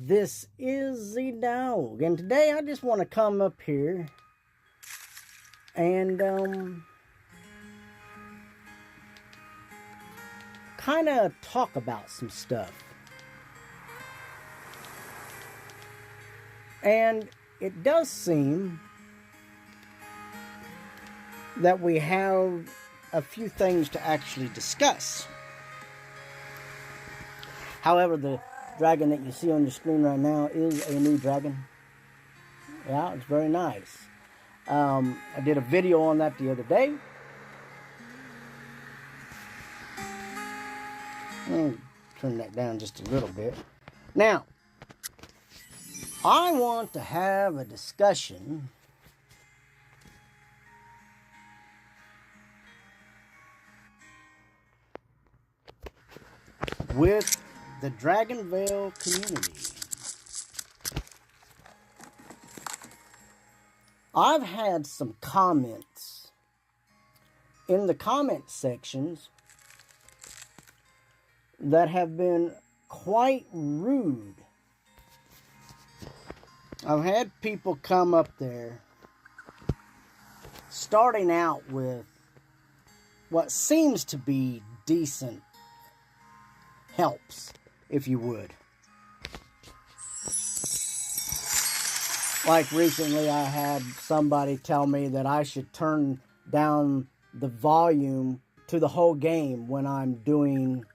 This is the dog, and today I just want to come up here and kind of talk about some stuff. And it does seem that we have a few things to actually discuss. However, the dragon that you see on your screen right now is a new dragon. Yeah, it's very nice. I did a video on that the other day. Turn that down just a little bit. Now, I want to have a discussion with the Dragonvale community. I've had some comments in the comment sections that have been quite rude. I've had people come up there starting out with what seems to be decent helps, if you would. Like recently I had somebody tell me that I should turn down the volume to the whole game when I'm doing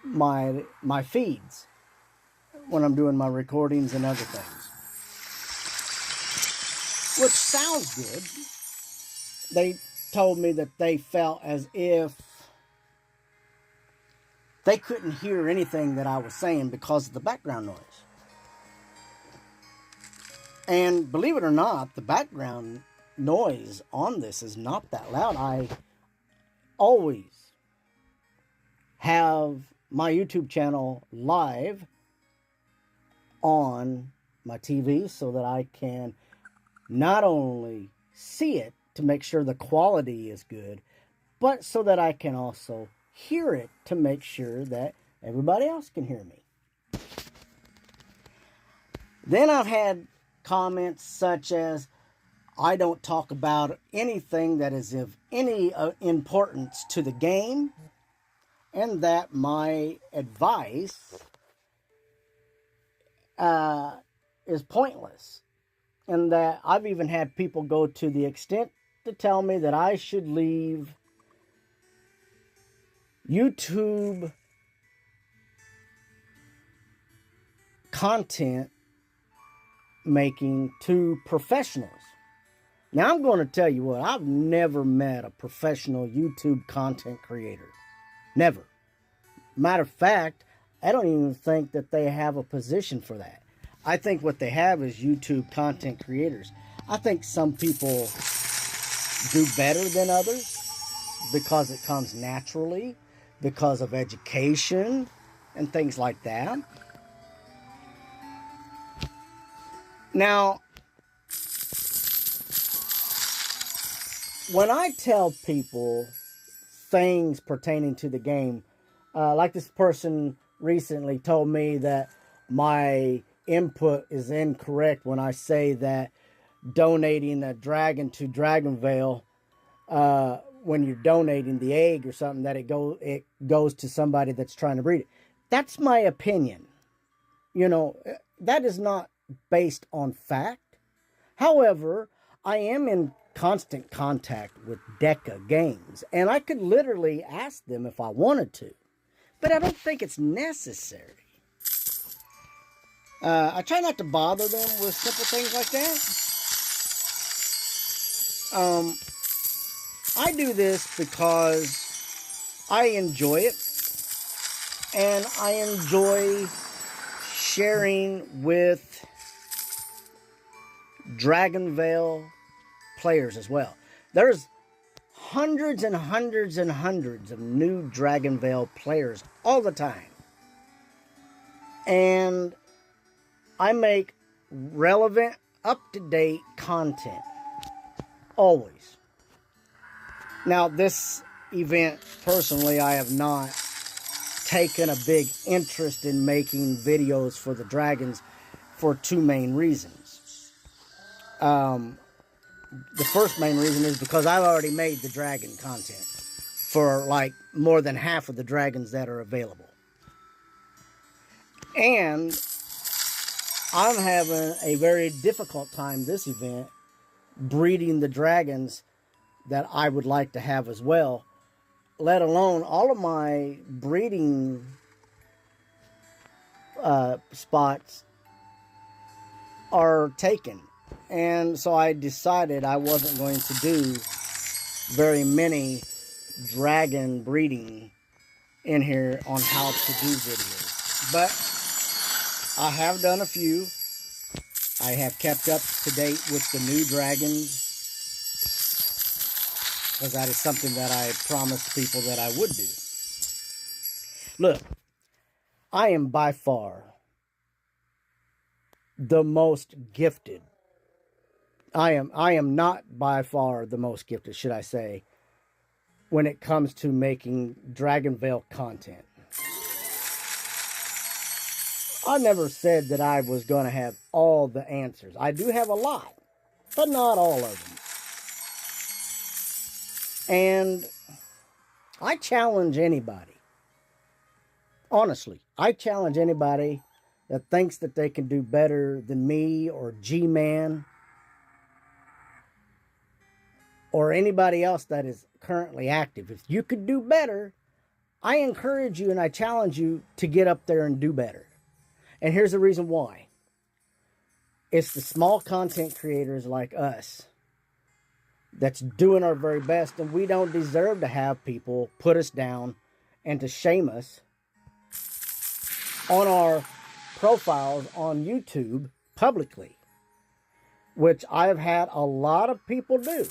my feeds, when I'm doing my recordings and other things. Which sounds good. They told me that they felt as if they couldn't hear anything that I was saying because of the background noise. And believe it or not, the background noise on this is not that loud. I always have my YouTube channel live on my TV so that I can not only see it to make sure the quality is good, but so that I can also hear it to make sure that everybody else can hear me. Then I've had comments such as, I don't talk about anything that is of any importance to the game, and that my advice is pointless. And that I've even had people go to the extent to tell me that I should leave YouTube content making to professionals. Now, I'm going to tell you what, I've never met a professional YouTube content creator. Never. Matter of fact, I don't even think that they have a position for that. I think what they have is YouTube content creators. I think some people do better than others because it comes naturally, because of education and things like that. Now, when I tell people things pertaining to the game, like this person recently told me that my input is incorrect when I say that donating a dragon to Dragonvale, when you're donating the egg or something, that it goes to somebody that's trying to breed it. That's my opinion. You know, that is not based on fact. However, I am in constant contact with Deca Games, and I could literally ask them if I wanted to, but I don't think it's necessary. I try not to bother them with simple things like that. I do this because I enjoy it, and I enjoy sharing with Dragonvale players as well. There's hundreds and hundreds and hundreds of new Dragonvale players all the time. And I make relevant, up-to-date content. Always. Now, this event, personally, I have not taken a big interest in making videos for the dragons for two main reasons. The first main reason is because I've already made the dragon content for like more than half of the dragons that are available. And I'm having a very difficult time this event breeding the dragons that I would like to have as well, let alone all of my breeding spots are taken. And so I decided I wasn't going to do very many dragon breeding in here on how to do videos. But I have done a few. I have kept up to date with the new dragons, because that is something that I promised people that I would do. Look, I am by far the most gifted. I am not by far the most gifted, should I say, when it comes to making Dragonvale content. I never said that I was going to have all the answers. I do have a lot, but not all of them. And I challenge anybody. Honestly, I challenge anybody that thinks that they can do better than me or G-Man or anybody else that is currently active. If you could do better, I encourage you and I challenge you to get up there and do better. And here's the reason why. It's the small content creators like us that's doing our very best, and we don't deserve to have people put us down and to shame us on our profiles on YouTube publicly, which I've had a lot of people do.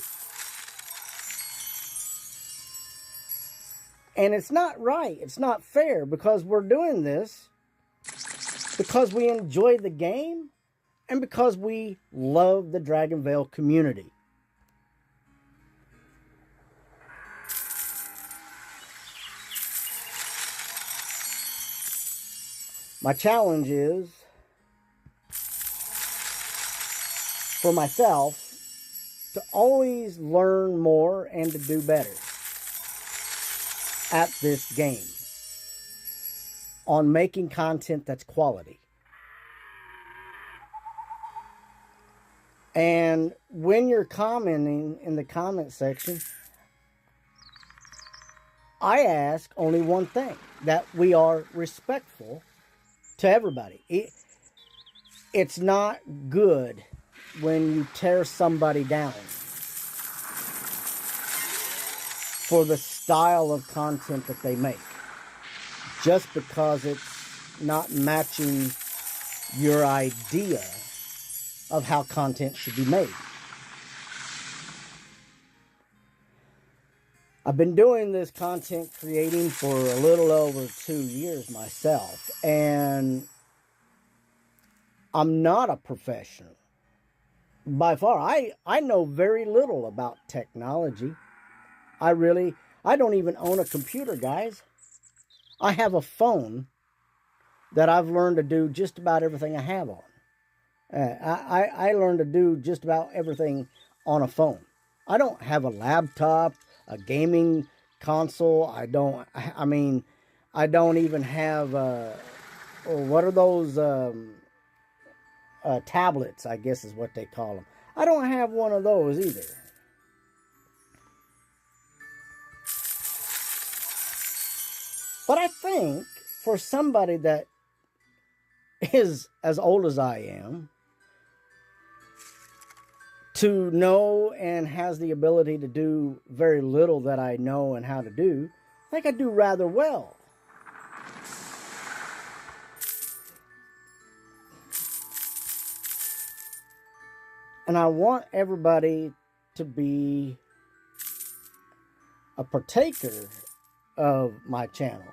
And it's not right. It's not fair, because we're doing this because we enjoy the game and because we love the Dragonvale community. My challenge is for myself to always learn more and to do better at this game on making content that's quality. And when you're commenting in the comment section, I ask only one thing: that we are respectful to everybody. It's not good when you tear somebody down for the style of content that they make, just because it's not matching your idea of how content should be made. I've been doing this content creating for a little over 2 years myself, and I'm not a professional. By far, I know very little about technology. I don't even own a computer, guys. I have a phone that I've learned to do just about everything I have on. I learned to do just about everything on a phone. I don't have a laptop, a gaming console. I don't even have, what are those, tablets, I guess is what they call them. I don't have one of those either. But I think for somebody that is as old as I am, to know and has the ability to do very little that I know and how to do, I think I do rather well. And I want everybody to be a partaker of my channel.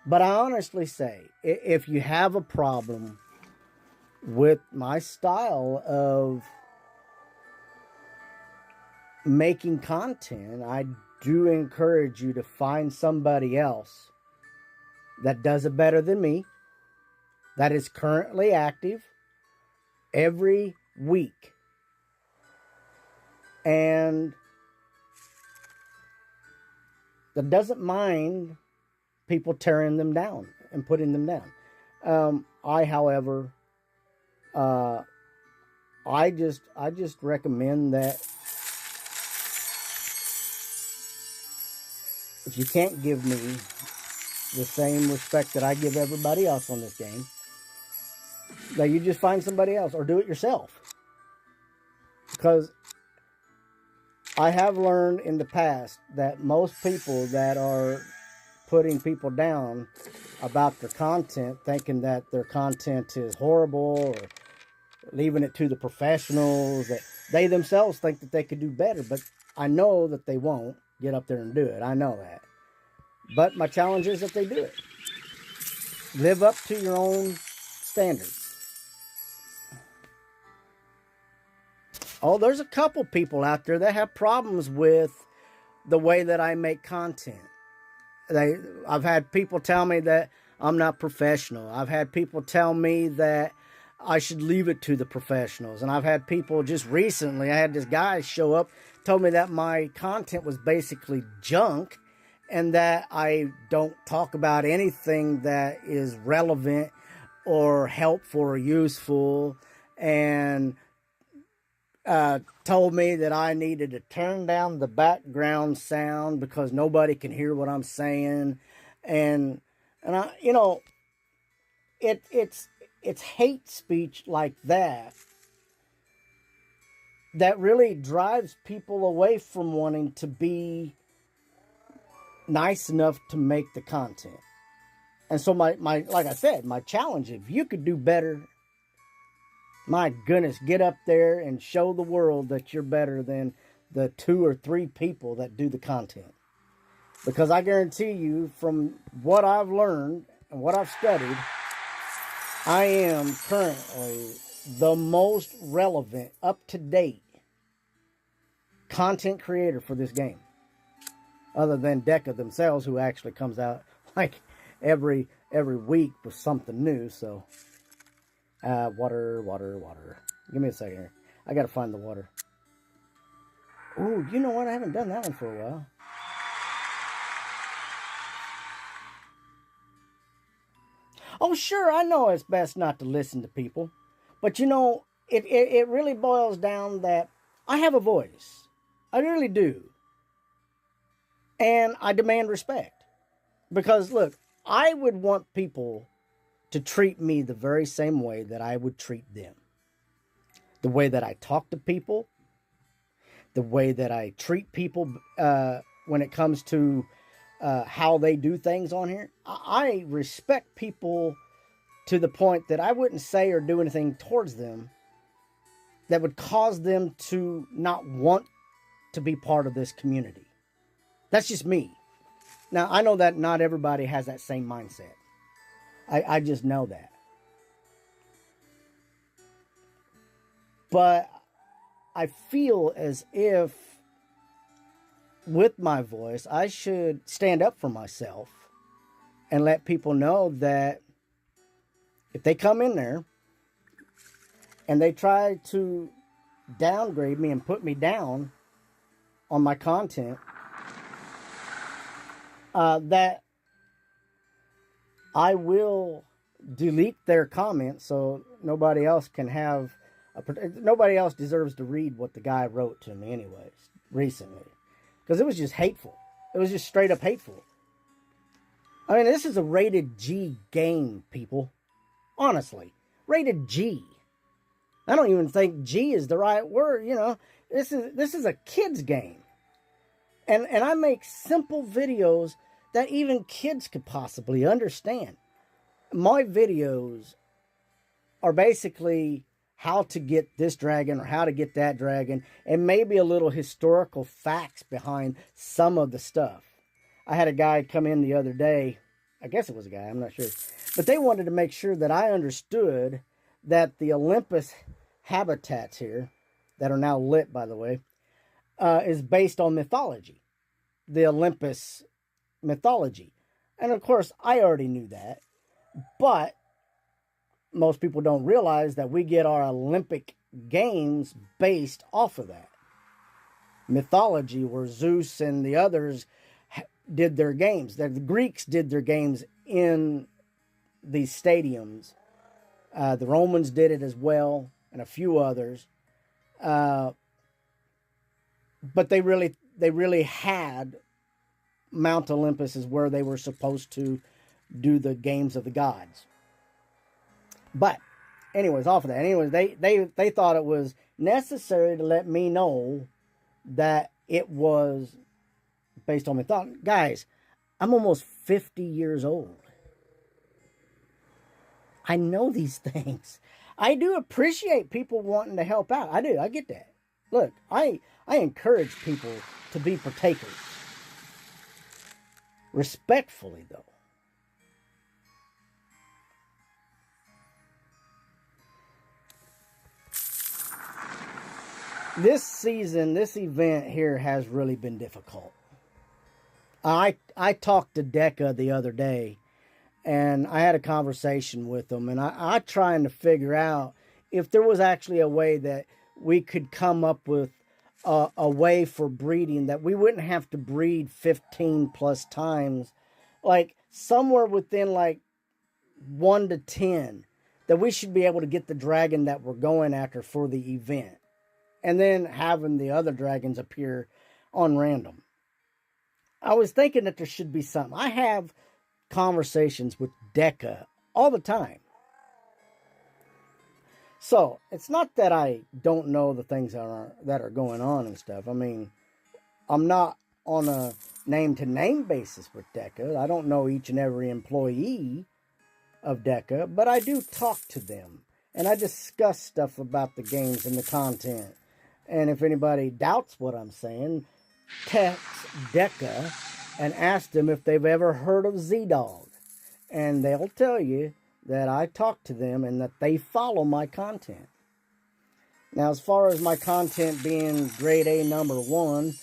But I honestly say, if you have a problem with my style of making content, I do encourage you to find somebody else that does it better than me, that is currently active every week. And that doesn't mind people tearing them down and putting them down. However, I just recommend that if you can't give me the same respect that I give everybody else on this game, that you just find somebody else or do it yourself. Because I have learned in the past that most people that are putting people down about their content, thinking that their content is horrible or leaving it to the professionals, that they themselves think that they could do better, but I know that they won't get up there and do it. I know that. But my challenge is that they do it. Live up to your own standards. Oh, there's a couple people out there that have problems with the way that I make content. I've had people tell me that I'm not professional. I've had people tell me that I should leave it to the professionals. And I've had people just recently, I had this guy show up, told me that my content was basically junk and that I don't talk about anything that is relevant or helpful or useful, and told me that I needed to turn down the background sound because nobody can hear what I'm saying. And I, it's hate speech like that really drives people away from wanting to be nice enough to make the content. And so my like I said, my challenge, if you could do better, my goodness, get up there and show the world that you're better than the 2 or 3 people that do the content. Because I guarantee you, from what I've learned and what I've studied, I am currently the most relevant, up-to-date content creator for this game. Other than Deca themselves, who actually comes out like every week with something new. So, water. Give me a second here. I gotta find the water. Oh, you know what? I haven't done that one for a while. Oh, sure, I know it's best not to listen to people. But it really boils down that I have a voice. I really do. And I demand respect. Because, look, I would want people to treat me the very same way that I would treat them. The way that I talk to people, the way that I treat people when it comes to how they do things on here. I respect people to the point that I wouldn't say or do anything towards them that would cause them to not want to be part of this community. That's just me. Now, I know that not everybody has that same mindset. I just know that. But I feel as if with my voice, I should stand up for myself and let people know that if they come in there and they try to downgrade me and put me down on my content, that I will delete their comments so nobody else can have nobody else deserves to read what the guy wrote to me anyways recently, because it was just hateful. It was just straight up hateful. I mean, this is a rated G game, people. Honestly, rated G. I don't even think G is the right word. This is a kid's game, and I make simple videos that even kids could possibly understand. My videos are basically how to get this dragon or how to get that dragon, and maybe a little historical facts behind some of the stuff. I had a guy come in the other day. I guess it was a guy, I'm not sure. But they wanted to make sure that I understood that the Olympus habitats here, that are now lit, by the way, is based on mythology. The Olympus mythology. And of course, I already knew that. But most people don't realize that we get our Olympic Games based off of that mythology, where Zeus and the others did their games. The Greeks did their games in these stadiums. The Romans did it as well, and a few others. But they really had Mount Olympus is where they were supposed to do the games of the gods. But anyways, off of that, anyways, they thought it was necessary to let me know that it was based on my thought. Guys, I'm almost 50 years old. I know these things. I do appreciate people wanting to help out. I do. I get that. Look, I encourage people to be partakers. Respectfully, though. This season, this event here has really been difficult. I talked to Deca the other day, and I had a conversation with him, and I trying to figure out if there was actually a way that we could come up with a way for breeding that we wouldn't have to breed 15 plus times, like somewhere within like 1 to 10, that we should be able to get the dragon that we're going after for the event, and then having the other dragons appear on random. I was thinking that there should be something. I have conversations with Deca all the time. So, it's not that I don't know the things that are going on and stuff. I mean, I'm not on a name-to-name basis with Deca. I don't know each and every employee of Deca, but I do talk to them. And I discuss stuff about the games and the content. And if anybody doubts what I'm saying, text Deca and ask them if they've ever heard of Z-Dog. And they'll tell you that I talk to them and that they follow my content. Now, as far as my content being grade A #1,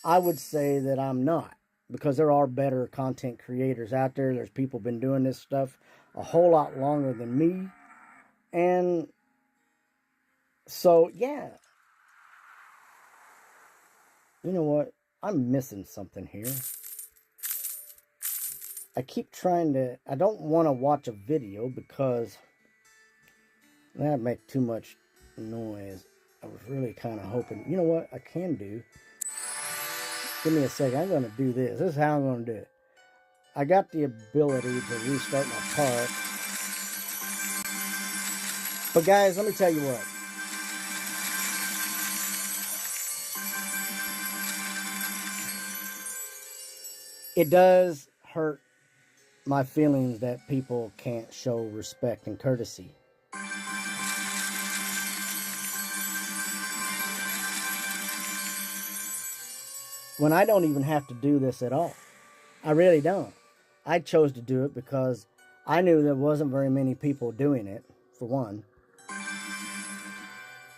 I would say that I'm not. Because there are better content creators out there. There's people been doing this stuff a whole lot longer than me. And so, yeah. You know what? I'm missing something here. I keep trying to... I don't want to watch a video because that'd make too much noise. I was really kind of hoping... You know what I can do? Give me a second. I'm going to do this. This is how I'm going to do it. I got the ability to restart my park. But guys, let me tell you what. It does hurt my feelings that people can't show respect and courtesy. When I don't even have to do this at all. I really don't. I chose to do it because I knew there wasn't very many people doing it, for one.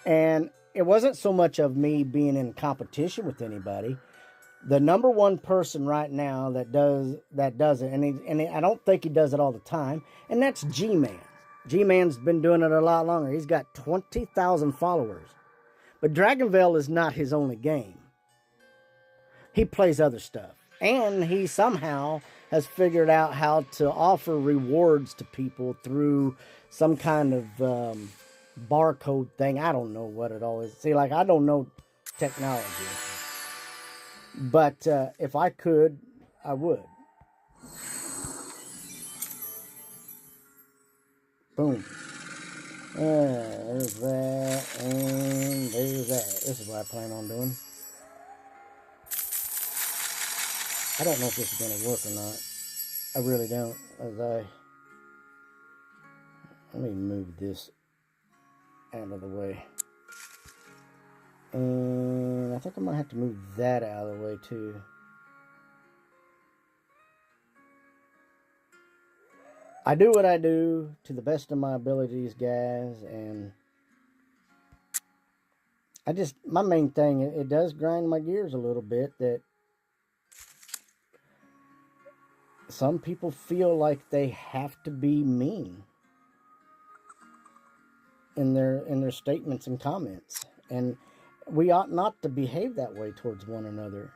And it wasn't so much of me being in competition with anybody. The #1 person right now that does it, and I don't think he does it all the time, and that's G-Man. G-Man's been doing it a lot longer. He's got 20,000 followers. But Dragonvale is not his only game. He plays other stuff. And he somehow has figured out how to offer rewards to people through some kind of barcode thing. I don't know what it all is. See, like, I don't know technology. But if I could, I would. Boom. There's that, and there's that. This is what I plan on doing. I don't know if this is going to work or not. I really don't. Let me move this out of the way. And I think I might have to move that out of the way too. I do what I do to the best of my abilities, guys, and my main thing, it does grind my gears a little bit that some people feel like they have to be mean in their statements and comments, and we ought not to behave that way towards one another.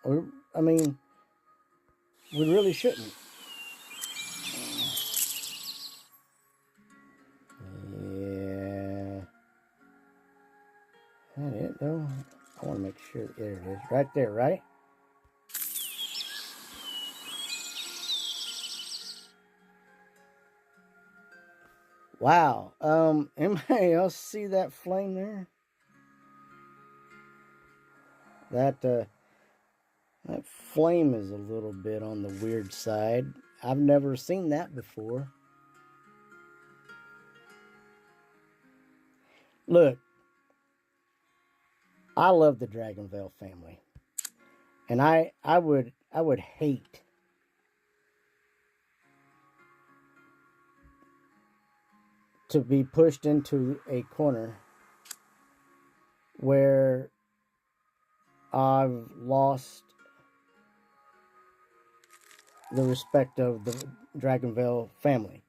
Or, I mean, we really shouldn't. Yeah, that it though. I want to make sure. There it is, right there, right. Wow. Anybody else see that flame there? That flame is a little bit on the weird side. I've never seen that before. Look, I love the Dragonvale family, and I would hate to be pushed into a corner where I've lost the respect of the Dragonvale family.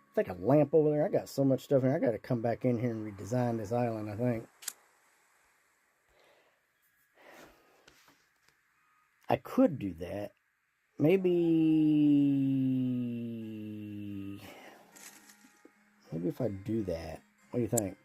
It's like a lamp over there. I got so much stuff in here. I got to come back in here and redesign this island, I think. I could do that. Maybe if I do that. What do you think?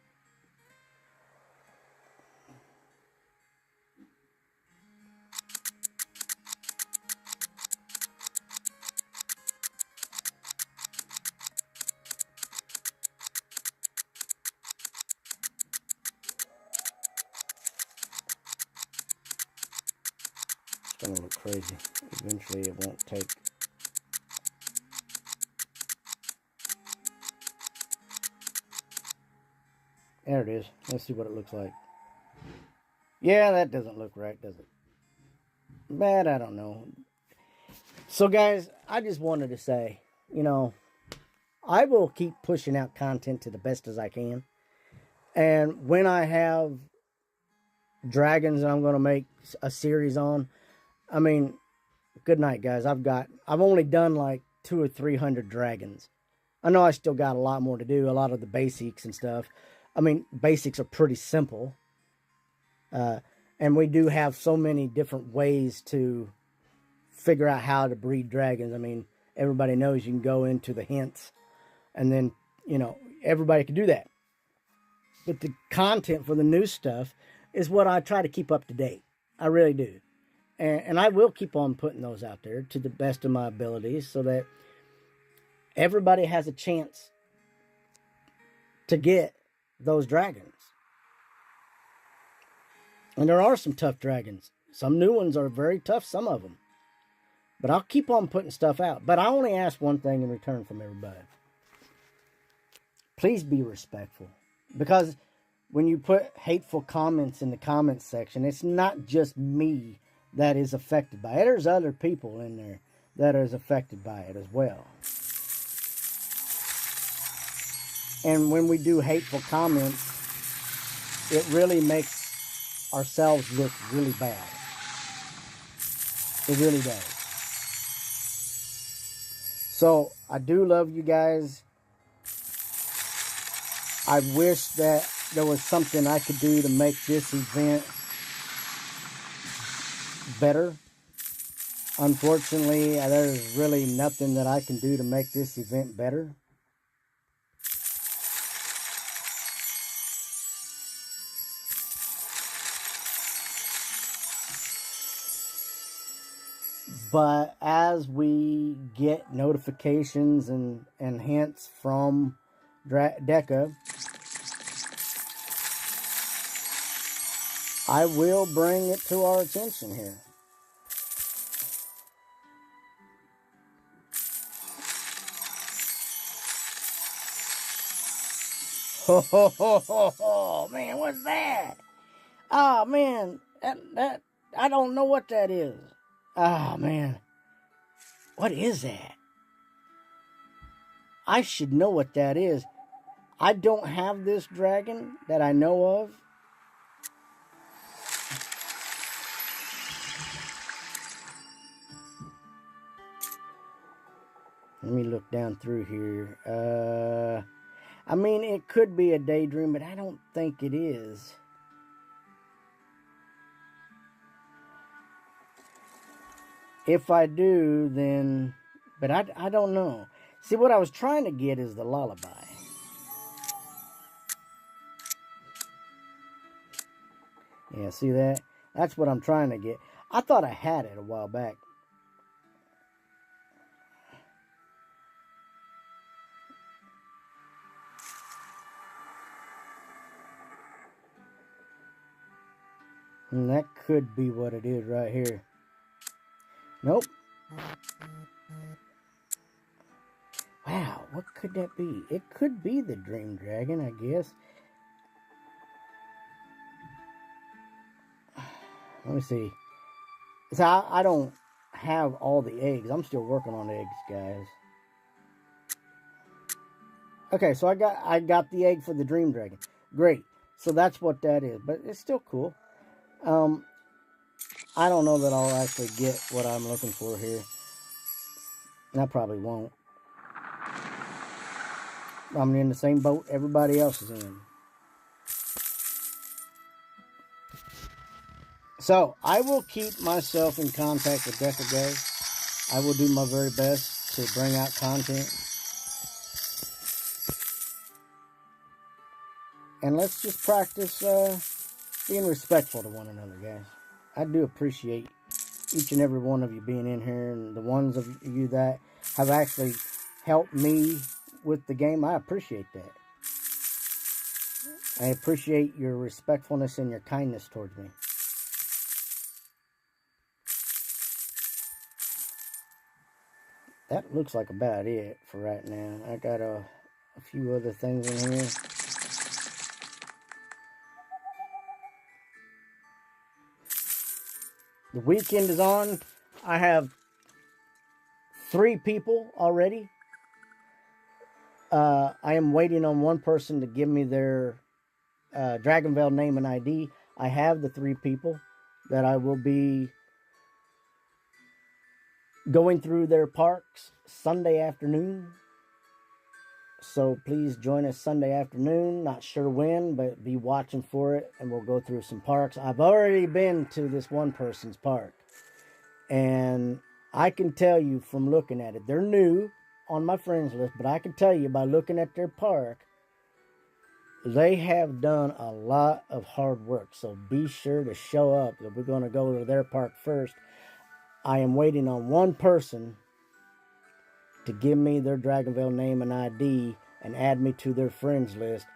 It's gonna look crazy. Eventually it won't take. There it is. Let's see what it looks like. Yeah, that doesn't look right, does it? But I don't know. So guys, I just wanted to say, I will keep pushing out content to the best as I can. And when I have dragons that I'm going to make a series on, I mean, good night, guys. I've only done like 200 or 300 dragons. I know I still got a lot more to do, a lot of the basics and stuff. I mean, basics are pretty simple. And we do have so many different ways to figure out how to breed dragons. I mean, everybody knows you can go into the hints and then, everybody can do that. But the content for the new stuff is what I try to keep up to date. I really do. And I will keep on putting those out there to the best of my abilities so that everybody has a chance to get those dragons. And there are some tough dragons. Some new ones are very tough, some of them. But I'll keep on putting stuff out. But I only ask one thing in return from everybody. Please be respectful. Because when you put hateful comments in the comments section, it's not just me that is affected by it. There's other people in there that is affected by it as well. And when we do hateful comments, it really makes ourselves look really bad. It really does. So, I do love you guys. I wish that there was something I could do to make this event better. Unfortunately, there's really nothing that I can do to make this event better. But as we get notifications and hints from DECA, I will bring it to our attention here. Ho ho ho ho ho! Man, what's that? Oh man, that I don't know what that is. Oh man, what is that? I should know what that is. I don't have this dragon that I know of. Let me look down through here. I mean, it could be a daydream, but I don't think it is. If I do, then... But I don't know. See, what I was trying to get is the lullaby. Yeah, see that? That's what I'm trying to get. I thought I had it a while back. And that could be what it is right here. Nope. Wow, what could that be? It could be the Dream Dragon, I guess. Let me see. So I don't have all the eggs. I'm still working on eggs, guys. Okay, so I got the egg for the Dream Dragon. Great. So that's what that is. But it's still cool. I don't know that I'll actually get what I'm looking for here. And I probably won't. I'm in the same boat everybody else is in. So, I will keep myself in contact with Decago. I will do my very best to bring out content. And let's just practice being respectful to one another, guys. I do appreciate each and every one of you being in here, and the ones of you that have actually helped me with the game. I appreciate that. I appreciate your respectfulness and your kindness towards me. That looks like about it for right now. I got a few other things in here. The weekend is on. I have 3 people already. I am waiting on one person to give me their Dragonvale name and ID. I have the 3 people that I will be going through their parks Sunday afternoon. So please join us Sunday afternoon. Not sure when, but be watching for it, and we'll go through some parks. I've already been to this one person's park, and I can tell you from looking at it, they're new on my friends list, but I can tell you by looking at their park, they have done a lot of hard work. So be sure to show up. We're going to go to their park first. I am waiting on one person to give me their Dragonvale name and ID and add me to their friends list.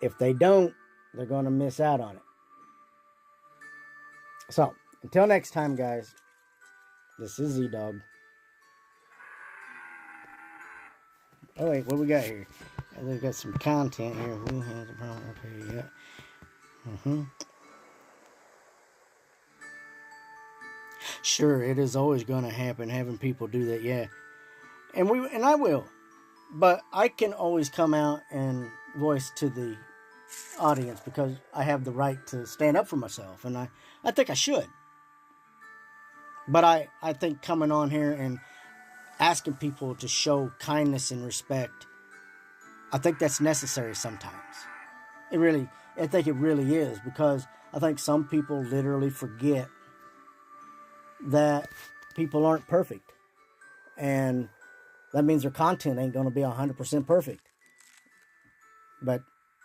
If they don't, they're going to miss out on it. So, until next time, guys, this is Z-Dog. Oh, wait, what we got here? We've got some content here. Who has a problem? Okay, yeah. Sure, it is always going to happen, having people do that, yeah. And I will. But I can always come out and voice to the audience because I have the right to stand up for myself. And I think I should. But I think coming on here and asking people to show kindness and respect, I think that's necessary sometimes. I think it really is, because I think some people literally forget that people aren't perfect. And that means their content ain't going to be 100% perfect. But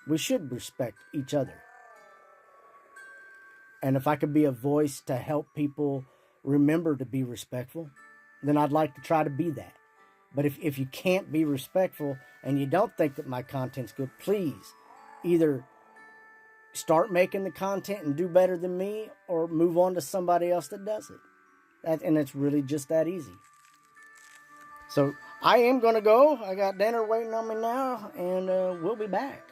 we should respect each other. And if I could be a voice to help people remember to be respectful, then I'd like to try to be that. But if you can't be respectful and you don't think that my content's good, please either start making the content and do better than me, or move on to somebody else that does it. And it's really just that easy. So I am going to go. I got dinner waiting on me now, and we'll be back.